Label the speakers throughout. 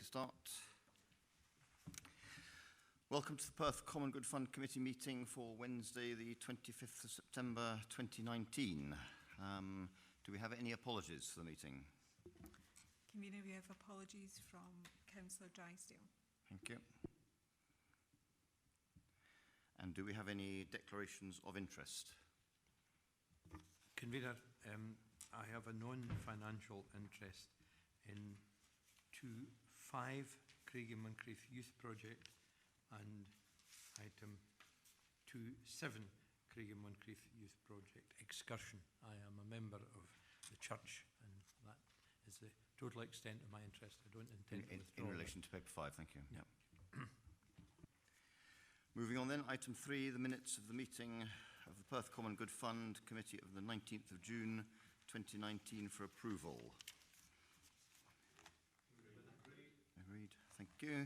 Speaker 1: start. Welcome to the Perth Common Good Fund Committee meeting for Wednesday, the 25th of September 2019. Do we have any apologies for the meeting?
Speaker 2: Convener, we have apologies from Councillor Drysdale.
Speaker 1: Thank you. And do we have any declarations of interest?
Speaker 3: Convener, I have a non-financial interest in 2.5 Craig and Moncrieff Youth Project and item 2.7 Craig and Moncrieff Youth Project excursion. I am a member of the church and that is the total extent of my interest. I don't intend to withdraw.
Speaker 1: In relation to paper 5, thank you.
Speaker 3: Yep.
Speaker 1: Moving on then, item 3, the minutes of the meeting of the Perth Common Good Fund Committee of the 19th of June 2019 for approval. Agreed. Thank you.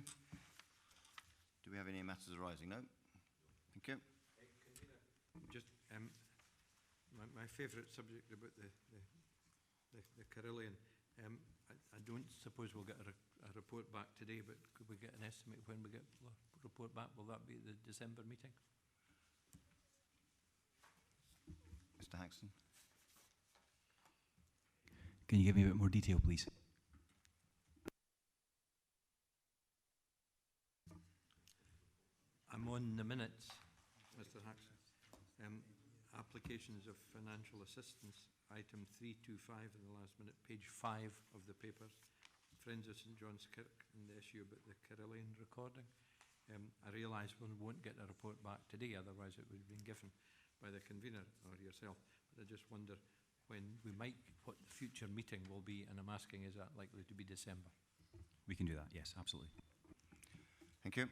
Speaker 1: Do we have any matters arising? No. Thank you.
Speaker 3: Just my favourite subject about the Carillion. I don't suppose we'll get a report back today, but could we get an estimate when we get the report back? Will that be the December meeting?
Speaker 1: Mr. Haxton.
Speaker 4: Can you give me a bit more detail, please?
Speaker 3: I'm on the minutes, Mr. Haxton. Applications of financial assistance, item 325 in the last minute, page 5 of the papers. Friends of St John's Kirk and the issue about the Carillion recording. I realise we won't get a report back today, otherwise it would have been given by the convener or yourself. But I just wonder when we might, what the future meeting will be, and I'm asking, is that likely to be December?
Speaker 4: We can do that, yes, absolutely.
Speaker 1: Thank you.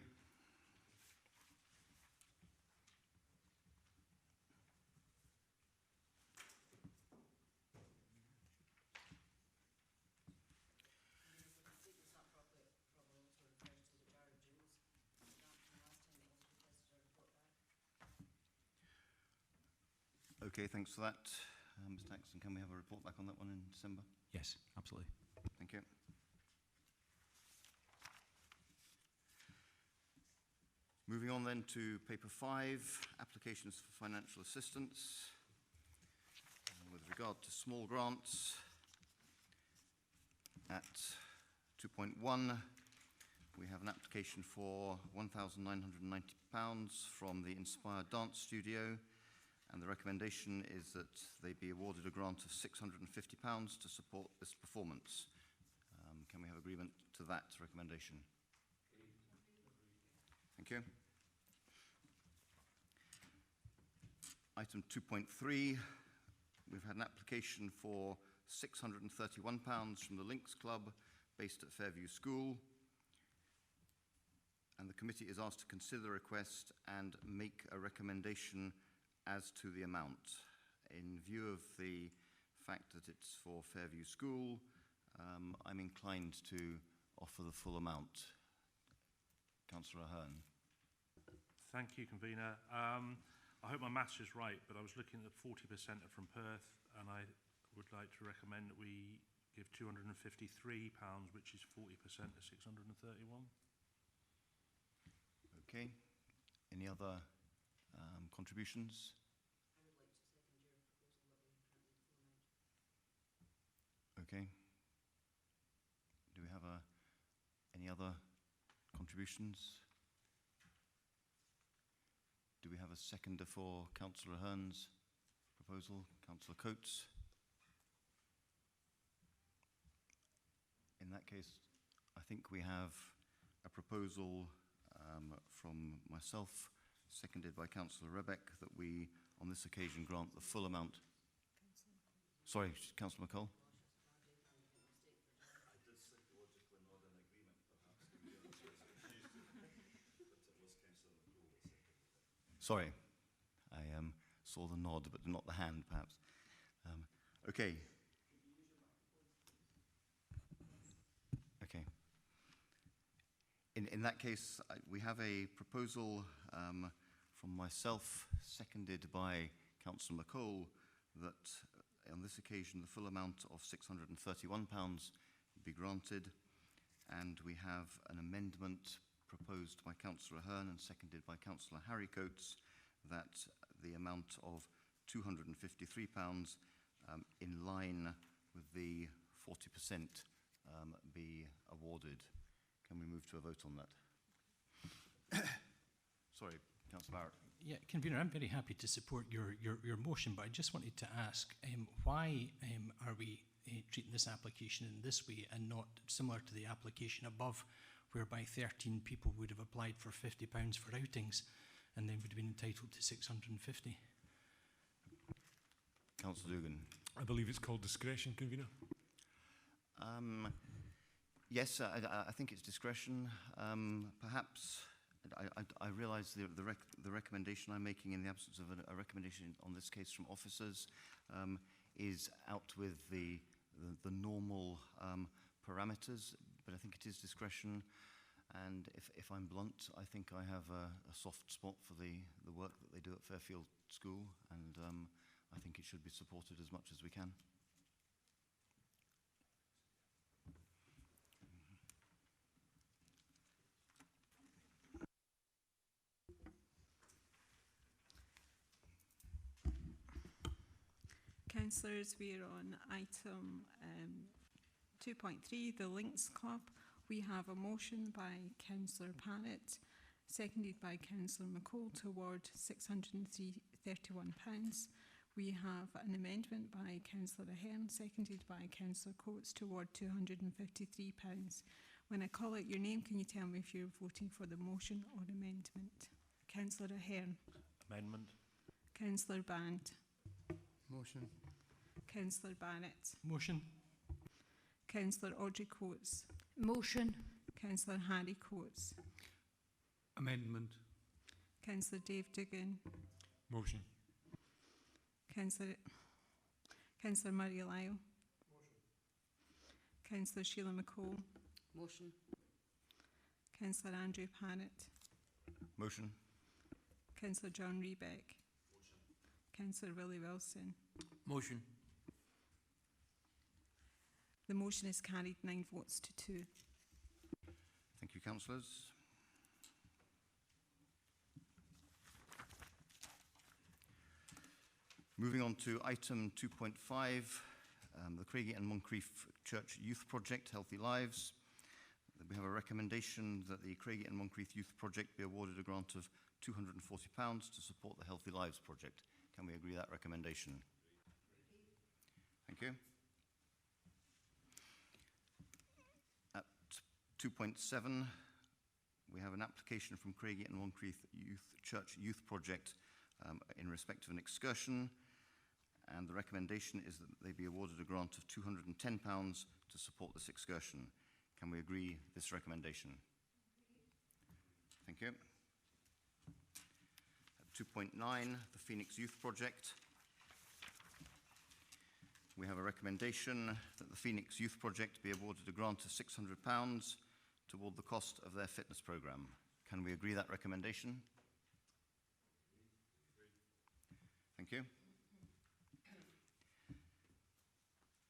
Speaker 1: Okay, thanks for that. Mr. Haxton, can we have a report back on that one in December?
Speaker 4: Yes, absolutely.
Speaker 1: Thank you. Moving on then to paper 5, applications for financial assistance. With regard to small grants, at 2.1, we have an application for £1,990 from the Inspire Dance Studio. And the recommendation is that they be awarded a grant of £650 to support this performance. Can we have agreement to that recommendation? Thank you. Item 2.3, we've had an application for £631 from the Links Club based at Fairview School. And the committee is asked to consider the request and make a recommendation as to the amount. In view of the fact that it's for Fairview School, I'm inclined to offer the full amount. Councillor Ahern.
Speaker 5: Thank you, Convener. I hope my maths is right, but I was looking at 40% are from Perth, and I would like to recommend that we give £253, which is 40% of 631.
Speaker 1: Okay. Any other contributions?
Speaker 6: I would like to second your proposal that we currently the full amount.
Speaker 1: Okay. Do we have any other contributions? Do we have a seconder for Councillor Ahern's proposal? Councillor Coates? In that case, I think we have a proposal from myself, seconded by Councillor Rebeck, that we, on this occasion, grant the full amount. Sorry, Councillor McCall.
Speaker 7: I did psychological nod in agreement, perhaps, to be honest with you, but it was Councillor McCall that seconded it.
Speaker 1: Sorry, I saw the nod, but not the hand, perhaps. Okay. Okay. In that case, we have a proposal from myself, seconded by Councillor McCall, that on this occasion the full amount of £631 be granted, And we have an amendment proposed by Councillor Ahern and seconded by Councillor Harry Coates that the amount of £253 in line with the 40% be awarded. Can we move to a vote on that? Sorry, Councillor Barrett.
Speaker 8: Yeah, Convener, I'm very happy to support your motion, but I just wanted to ask why are we treating this application in this way and not similar to the application above, whereby 13 people would have applied for £50 for outings and then would have been entitled to 650?
Speaker 1: Councillor Dugan.
Speaker 9: I believe it's called discretion, Convener.
Speaker 1: Yes, I think it's discretion. Perhaps I realise the recommendation I'm making in the absence of a recommendation on this case from officers is out with the normal parameters, but I think it is discretion. And if I'm blunt, I think I have a soft spot for the work that they do at Fairfield School, and I think it should be supported as much as we can.
Speaker 2: Councillors, we're on item 2.3, the Links Club. We have a motion by Councillor Parrott, seconded by Councillor McCall, to award £631. We have an amendment by Councillor Ahern, seconded by Councillor Coates, to award £253. When I call out your name, can you tell me if you're voting for the motion or amendment? Councillor Ahern.
Speaker 5: Amendment.
Speaker 2: Councillor Band.
Speaker 9: Motion.
Speaker 2: Councillor Barrett.
Speaker 8: Motion.
Speaker 2: Councillor Audrey Coates.
Speaker 6: Motion.
Speaker 2: Councillor Harry Coates.
Speaker 3: Amendment.
Speaker 2: Councillor Dave Duggan.
Speaker 9: Motion.
Speaker 2: Councillor Murray Lyle. Councillor Sheila McCall.
Speaker 6: Motion.
Speaker 2: Councillor Andrew Parrott.
Speaker 1: Motion.
Speaker 2: Councillor John Rebeck. Councillor Willie Wilson.
Speaker 3: Motion.
Speaker 2: The motion is carried 9 votes to 2.
Speaker 1: Thank you, councillors. Moving on to item 2.5, the Craigie and Moncrief Church Youth Project, Healthy Lives. We have a recommendation that the Craigie and Moncrief Youth Project be awarded a grant of £240 to support the Healthy Lives project. Can we agree that recommendation? Thank you. At 2.7, we have an application from Craigie and Moncrief Church Youth Project in respect of an excursion, and the recommendation is that they be awarded a grant of £210 to support this excursion. Can we agree this recommendation? Thank you. At 2.9, the Phoenix Youth Project. We have a recommendation that the Phoenix Youth Project be awarded a grant of £600 toward the cost of their fitness programme. Can we agree that recommendation? Thank you.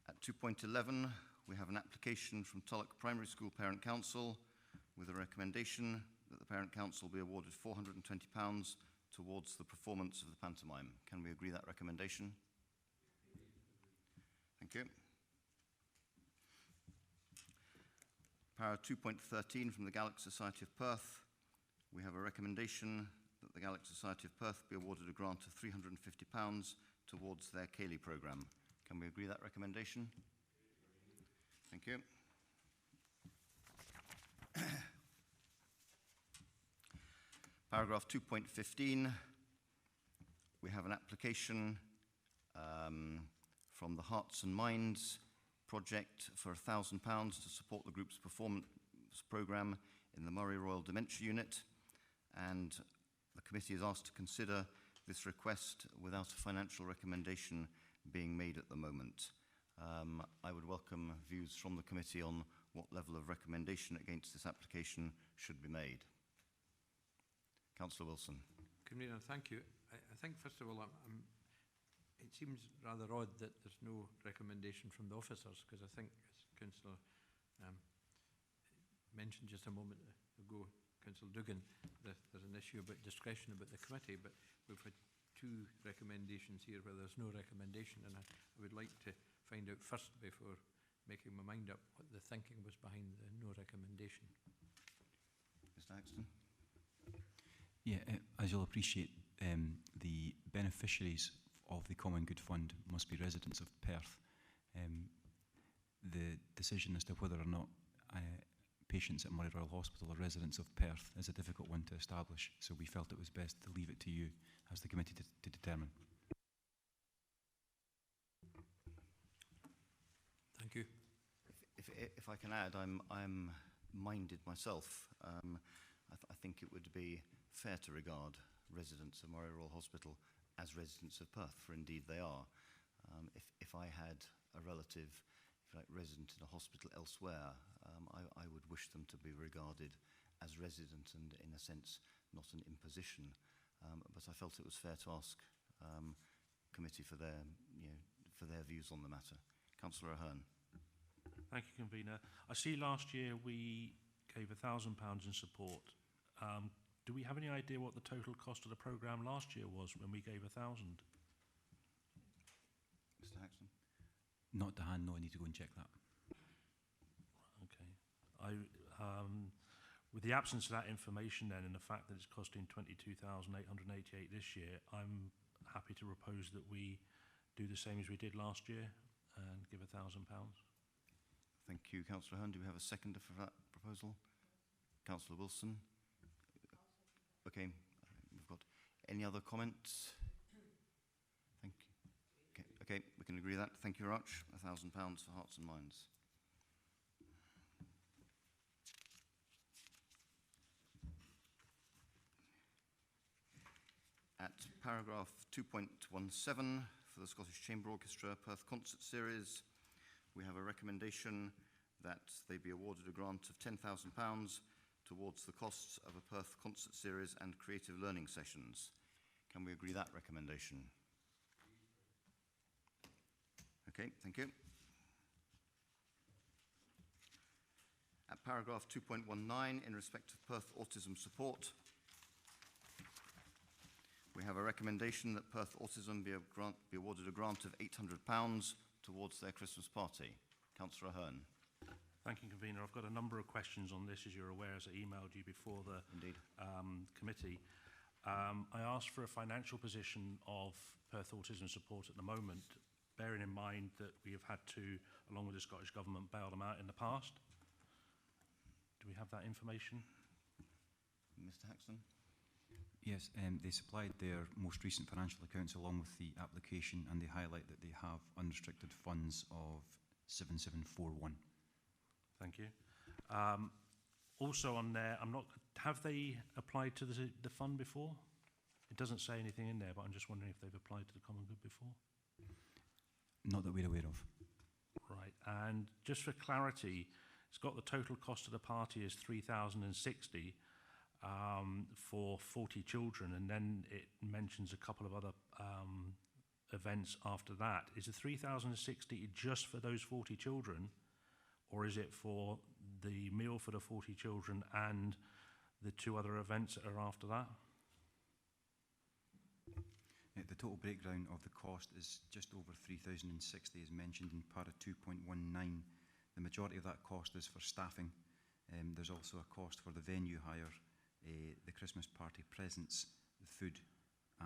Speaker 1: At 2.11, we have an application from Tulloch Primary School Parent Council with a recommendation that the Parent Council be awarded £420 towards the performance of the pantomime. Can we agree that recommendation? Thank you. Para 2.13 from the Gaelic Society of Perth, we have a recommendation that the Gaelic Society of Perth be awarded a grant of £350 towards their Cayley programme. Can we agree that recommendation? Thank you. Paragraph 2.15, we have an application from the Hearts and Minds project for £1,000 to support the group's performance programme in the Murray Royal Dementia Unit, and the committee is asked to consider this request without a financial recommendation being made at the moment. I would welcome views from the committee on what level of recommendation against this application should be made. Councillor Wilson.
Speaker 3: Convener, thank you. I think, first of all, it seems rather odd that there's no recommendation from the officers, because I think, as Councillor mentioned just a moment ago, Councillor Duggan, there's an issue about discretion about the committee, but we've had two recommendations here where there's no recommendation, and I would like to find out first, before making my mind up, what the thinking was behind the no recommendation.
Speaker 1: Mr Axton?
Speaker 4: Yeah, as you'll appreciate, the beneficiaries of the Common Good Fund must be residents of Perth. The decision as to whether or not patients at Murray Royal Hospital are residents of Perth is a difficult one to establish, so we felt it was best to leave it to you as the committee to determine.
Speaker 3: Thank you.
Speaker 1: If I can add, I'm minded myself. I think it would be fair to regard residents of Murray Royal Hospital as residents of Perth, for indeed they are. If I had a relative, if you like, resident in a hospital elsewhere, I would wish them to be regarded as resident and, in a sense, not an imposition. But I felt it was fair to ask committee for their, for their views on the matter. Councillor Ahern.
Speaker 5: Thank you, Convener. I see last year we gave £1,000 in support. Do we have any idea what the total cost of the programme last year was when we gave 1,000?
Speaker 1: Mr Haxton?
Speaker 4: Not to hand, no, I need to go and check that.
Speaker 5: Okay. With the absence of that information then, and the fact that it's costing 22,888 this year, I'm happy to propose that we do the same as we did last year and give £1,000.
Speaker 1: Thank you, Councillor Ahern. Do we have a seconder for that proposal? Councillor Wilson? Okay, we've got any other comments? Thank you. Okay, we can agree that. Thank you very much. £1,000 for Hearts and Minds. At paragraph 2.17 for the Scottish Chamber Orchestra Perth Concert Series, we have a recommendation that they be awarded a grant of £10,000 towards the costs of a Perth concert series and creative learning sessions. Can we agree that recommendation? Okay, thank you. At paragraph 2.19, in respect of Perth Autism Support, we have a recommendation that Perth Autism be awarded a grant of £800 towards their Christmas party. Councillor Ahern.
Speaker 5: Thank you, Convener. I've got a number of questions on this, as you're aware, as I emailed you before the committee. I asked for a financial position of Perth Autism Support at the moment, bearing in mind that we have had to, along with the Scottish Government, bail them out in the past. Do we have that information?
Speaker 1: Mr Haxton?
Speaker 4: Yes, they supplied their most recent financial accounts along with the application, and they highlight that they have unrestricted funds of 7741.
Speaker 5: Thank you. Also on there, have they applied to the fund before? It doesn't say anything in there, but I'm just wondering if they've applied to the Common Good before.
Speaker 4: Not that we're aware of.
Speaker 5: Right, and just for clarity, it's got the total cost of the party is $3,060 for 40 children, and then it mentions a couple of other events after that. Is the $3,060 just for those 40 children, or is it for the meal for the 40 children and the two other events that are after that?
Speaker 4: The total breakdown of the cost is just over 3,060, as mentioned in para 2.19. The majority of that cost is for staffing. There's also a cost for the venue hire, the Christmas party presents, the food,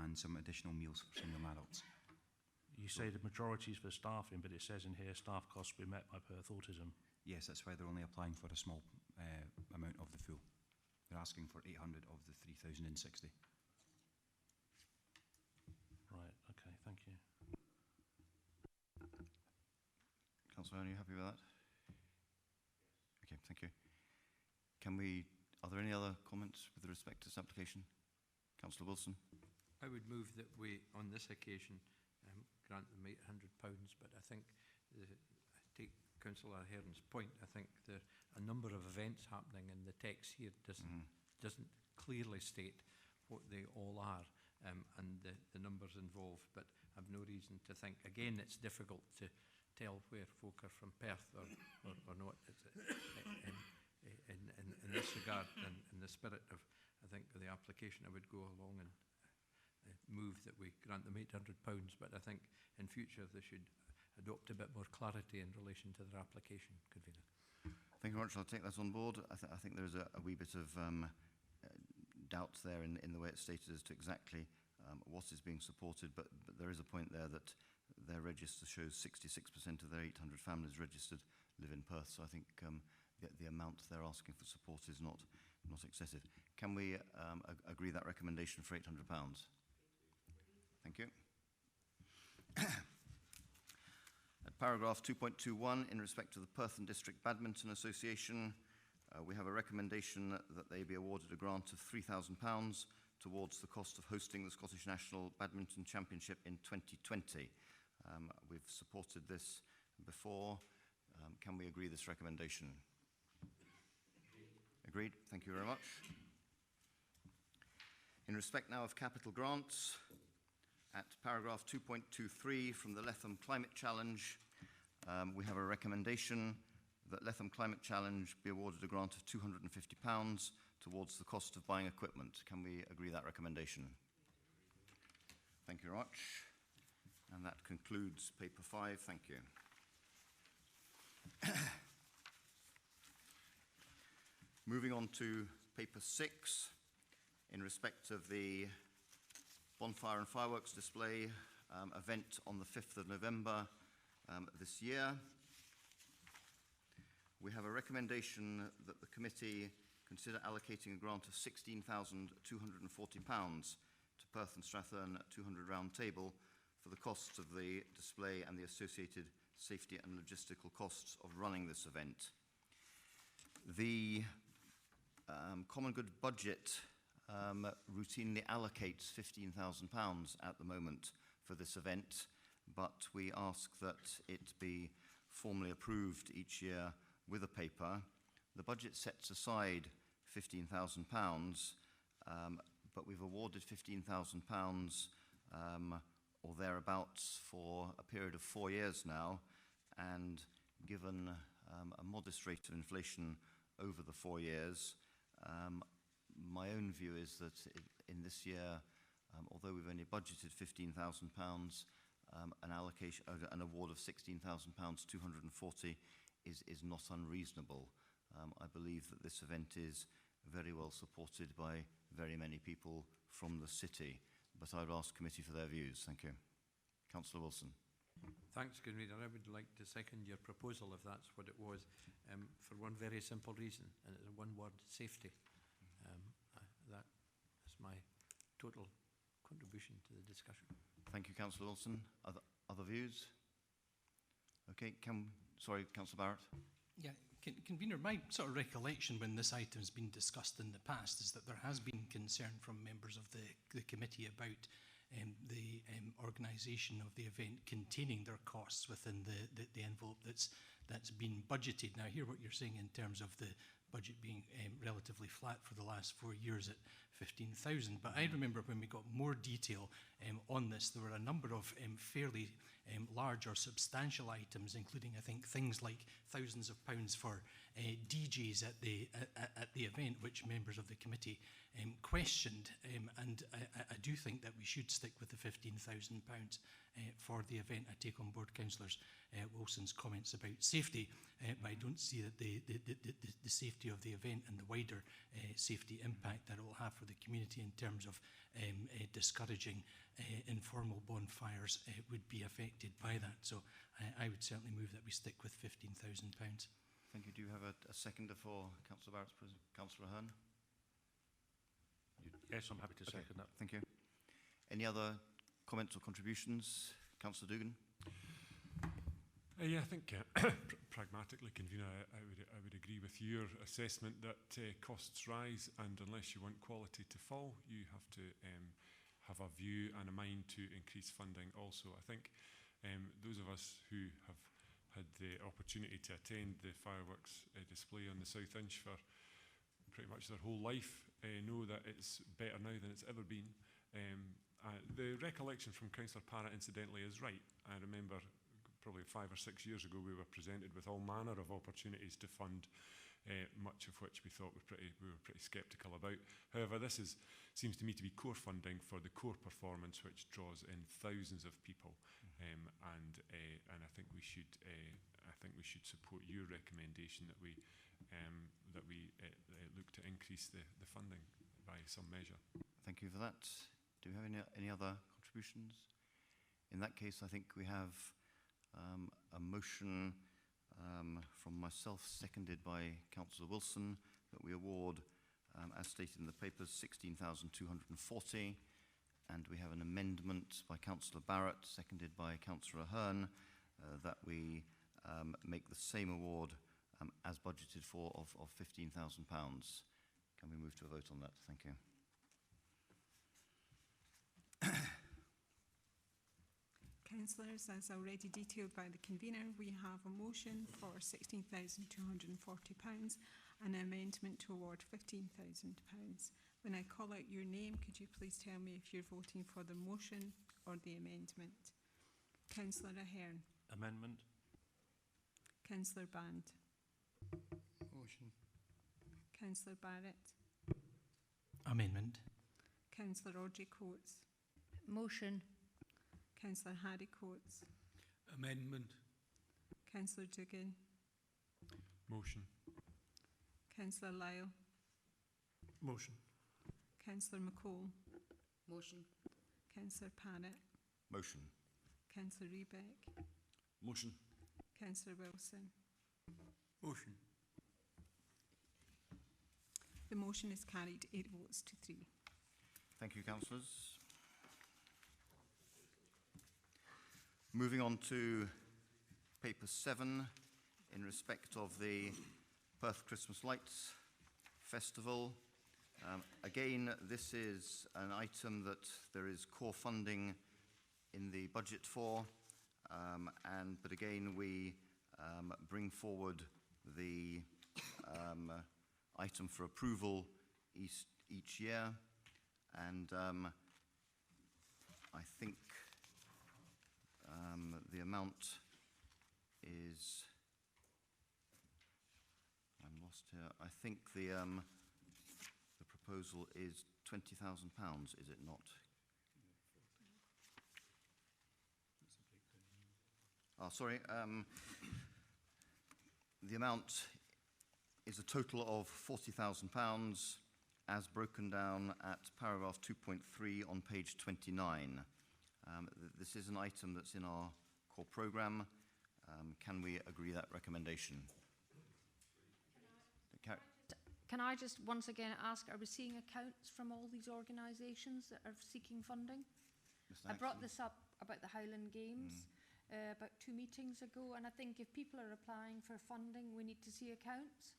Speaker 4: and some additional meals for single adults.
Speaker 5: You say the majority is for staffing, but it says in here staff costs will be met by Perth Autism.
Speaker 4: Yes, that's why they're only applying for a small amount of the full. They're asking for 800 of the 3,060.
Speaker 5: Right, okay, thank you.
Speaker 1: Councillor, are you happy with that? Okay, thank you. Are there any other comments with respect to this application? Councillor Wilson?
Speaker 3: I would move that we, on this occasion, grant them £800, but I think, I take Councillor Ahern's point, I think there are a number of events happening, and the text here doesn't clearly state what they all are, and the numbers involved, but I've no reason to think, again, it's difficult to tell where folk are from Perth or not. in this regard, and in the spirit of, I think, the application, I would go along and move that we grant them £800, but I think in future they should adopt a bit more clarity in relation to their application, Convener.
Speaker 1: Thank you very much. I'll take that on board. I think there is a wee bit of doubt there in the way it's stated as to exactly what is being supported, but there is a point there that their register shows 66% of their 800 families registered live in Perth, so I think the amount they're asking for support is not excessive. Can we agree that recommendation for £800? Thank you. At paragraph 2.21, in respect to the Perth and District Badminton Association, we have a recommendation that they be awarded a grant of £3,000 towards the cost of hosting the Scottish National Badminton Championship in 2020. We've supported this before. Can we agree this recommendation? Agreed. Thank you very much. In respect now of capital grants, at paragraph 2.23 from the Letham Climate Challenge, we have a recommendation that Letham Climate Challenge be awarded a grant of £250 towards the cost of buying equipment. Can we agree that recommendation? Thank you very much. And that concludes paper 5. Thank you. Moving on to paper 6, in respect of the bonfire and fireworks display event on the 5th of November this year. We have a recommendation that the committee consider allocating a grant of £16,240 to Perth and Strathern 200 Round Table for the costs of the display and the associated safety and logistical costs of running this event. The Common Good budget routinely allocates £15,000 at the moment for this event, but we ask that it be formally approved each year with a paper. The budget sets aside £15,000, but we've awarded £15,000 or thereabouts for a period of 4 years now, and given a modest rate of inflation over the 4 years, my own view is that in this year, although we've only budgeted £15,000, an award of £16,240 is not unreasonable. I believe that this event is very well supported by very many people from the city, but I would ask committee for their views. Thank you. Councillor Wilson.
Speaker 3: Thanks, Convener. I would like to second your proposal, if that's what it was, for one very simple reason, and it's one word: safety. That is my total contribution to the discussion.
Speaker 1: Thank you, Councillor Wilson. Other views? Okay, sorry, Councillor Barrett. Yeah,
Speaker 8: Convener, my sort of recollection when this item has been discussed in the past is that there has been concern from members of the committee about the organisation of the event containing their costs within the envelope that's been budgeted. Now, I hear what you're saying in terms of the budget being relatively flat for the last 4 years at 15,000, but I remember when we got more detail on this, there were a number of fairly large or substantial items, including, I think, things like thousands of pounds for DJs at the event, which members of the committee questioned, and I do think that we should stick with the £15,000 for the event. I take on board Councillor Wilson's comments about safety, but I don't see that the safety of the event and the wider safety impact that it will have for the community in terms of discouraging informal bonfires would be affected by that. So I would certainly move that we stick with £15,000.
Speaker 1: Thank you. Do you have a seconder for Councillor Barrett's present? Councillor Ahern?
Speaker 5: Yes, I'm happy to second that.
Speaker 1: Thank you. Any other comments or contributions? Councillor Dugan?
Speaker 9: Yeah, I think pragmatically, Convener, I would agree with your assessment that costs rise, and unless you want quality to fall, you have to have a view and a mind to increase funding also. I think those of us who have had the opportunity to attend the fireworks display on the South Inch for pretty much their whole life know that it's better now than it's ever been. The recollection from Councillor Parrott, incidentally, is right. I remember probably 5 or 6 years ago we were presented with all manner of opportunities to fund much of which we thought we were pretty sceptical about. However, this seems to me to be core funding for the core performance, which draws in thousands of people, and I think we should support your recommendation that we look to increase the funding by some measure.
Speaker 1: Thank you for that. Do we have any other contributions? In that case, I think we have a motion from myself, seconded by Councillor Wilson, that we award, as stated in the papers, 16,240, and we have an amendment by Councillor Barrett, seconded by Councillor Ahern, that we make the same award as budgeted for of £15,000. Can we move to a vote on that? Thank you.
Speaker 2: Councillors, as already detailed by the convener, we have a motion for £16,240, an amendment to award £15,000. When I call out your name, could you please tell me if you're voting for the motion or the amendment? Councillor Ahern.
Speaker 5: Amendment.
Speaker 2: Councillor Band.
Speaker 3: Motion.
Speaker 2: Councillor Barrett.
Speaker 8: Amendment.
Speaker 2: Councillor Audrey Coates.
Speaker 6: Motion.
Speaker 2: Councillor Harry Coates.
Speaker 3: Amendment.
Speaker 2: Councillor Dugan.
Speaker 9: Motion.
Speaker 2: Councillor Lyle.
Speaker 3: Motion.
Speaker 2: Councillor McCall.
Speaker 6: Motion.
Speaker 2: Councillor Parrott.
Speaker 1: Motion.
Speaker 2: Councillor Rebeck.
Speaker 7: Motion.
Speaker 2: Councillor Wilson.
Speaker 3: Motion.
Speaker 2: The motion is carried 8 votes to 3.
Speaker 1: Thank you, councillors. Moving on to paper 7, in respect of the Perth Christmas Lights Festival. Again, this is an item that there is core funding in the budget for, but again, we bring forward the item for approval each year, and I think the amount is, I'm lost here, I think the proposal is £20,000, is it not? Oh, sorry, the amount is a total of £40,000 as broken down at paragraph 2.3 on page 29. This is an item that's in our core programme. Can we agree that recommendation?
Speaker 6: Can I just once again ask, are we seeing accounts from all these organisations that are seeking funding?
Speaker 1: Mr.
Speaker 6: I brought
Speaker 1: Axon?
Speaker 6: this up about the Highland Games about 2 meetings ago, and I think if people are applying for funding, we need to see accounts.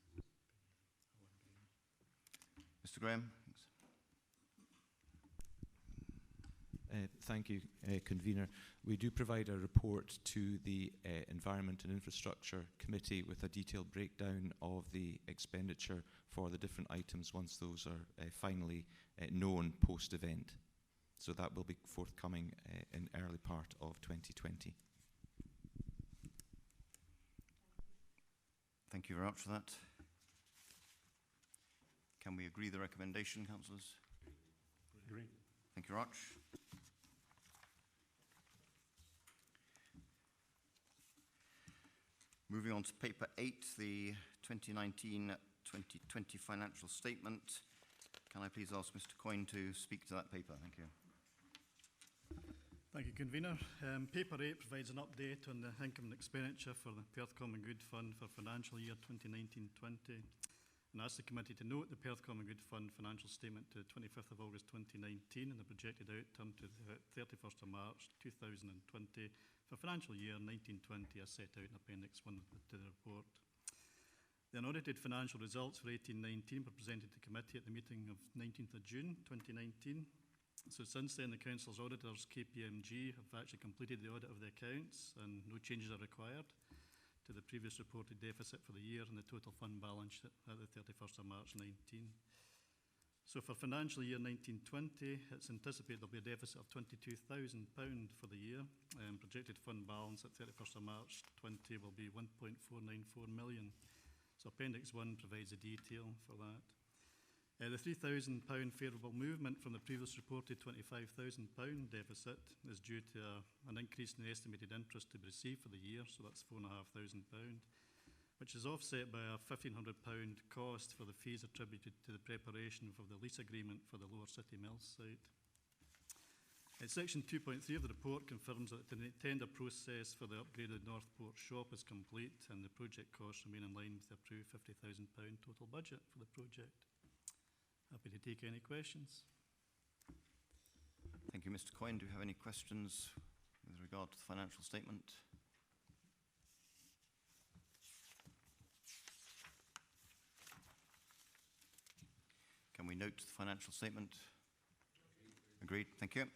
Speaker 1: Mr. Graham?
Speaker 10: Thank you, Convener. We do provide a report to the Environment and Infrastructure Committee with a detailed breakdown of the expenditure for the different items once those are finally known post-event. So that will be forthcoming in early part of 2020.
Speaker 1: Thank you very much for that. Can we agree the recommendation, councillors?
Speaker 5: Agree.
Speaker 1: Thank you very much. Moving on to paper 8, the 2019-2020 financial statement. Can I please ask Mr. Coyne to speak to that paper? Thank you.
Speaker 11: Thank you, Convener. Paper 8 provides an update on the income and expenditure for the Perth Common Good Fund for financial year 2019-20. And asks the committee to note the Perth Common Good Fund financial statement to 25th of August 2019 and the projected outcome to the 31st of March 2020 for financial year 1920 as set out in Appendix 1 to the report. The unaudited financial results for 18-19 were presented to committee at the meeting of 19th of June 2019. So since then, the Council's auditors, KPMG, have actually completed the audit of the accounts and no changes are required to the previous reported deficit for the year and the total fund balance at the 31st of March 19. So for financial year 1920, it's anticipated there'll be a deficit of £22,000 for the year, and projected fund balance at 31st of March 20 will be 1.494 million. So So Appendix 1 provides a detail for that. The £3,000 favourable movement from the previous reported £25,000 deficit is due to an increase in the estimated interest to be received for the year, so that's £4,500, which is offset by a £1,500 cost for the fees attributed to the preparation of the lease agreement for the Lower City Mills site. Section 2.3 of the report confirms that the tender process for the upgraded Northport shop is complete and the project costs remain in line with the approved £50,000 total budget for the project. Happy to take any questions.
Speaker 1: Thank you, Mr. Coyne. Do you have any questions with regard to the financial statement? Can we note the financial statement? Agreed. Thank you.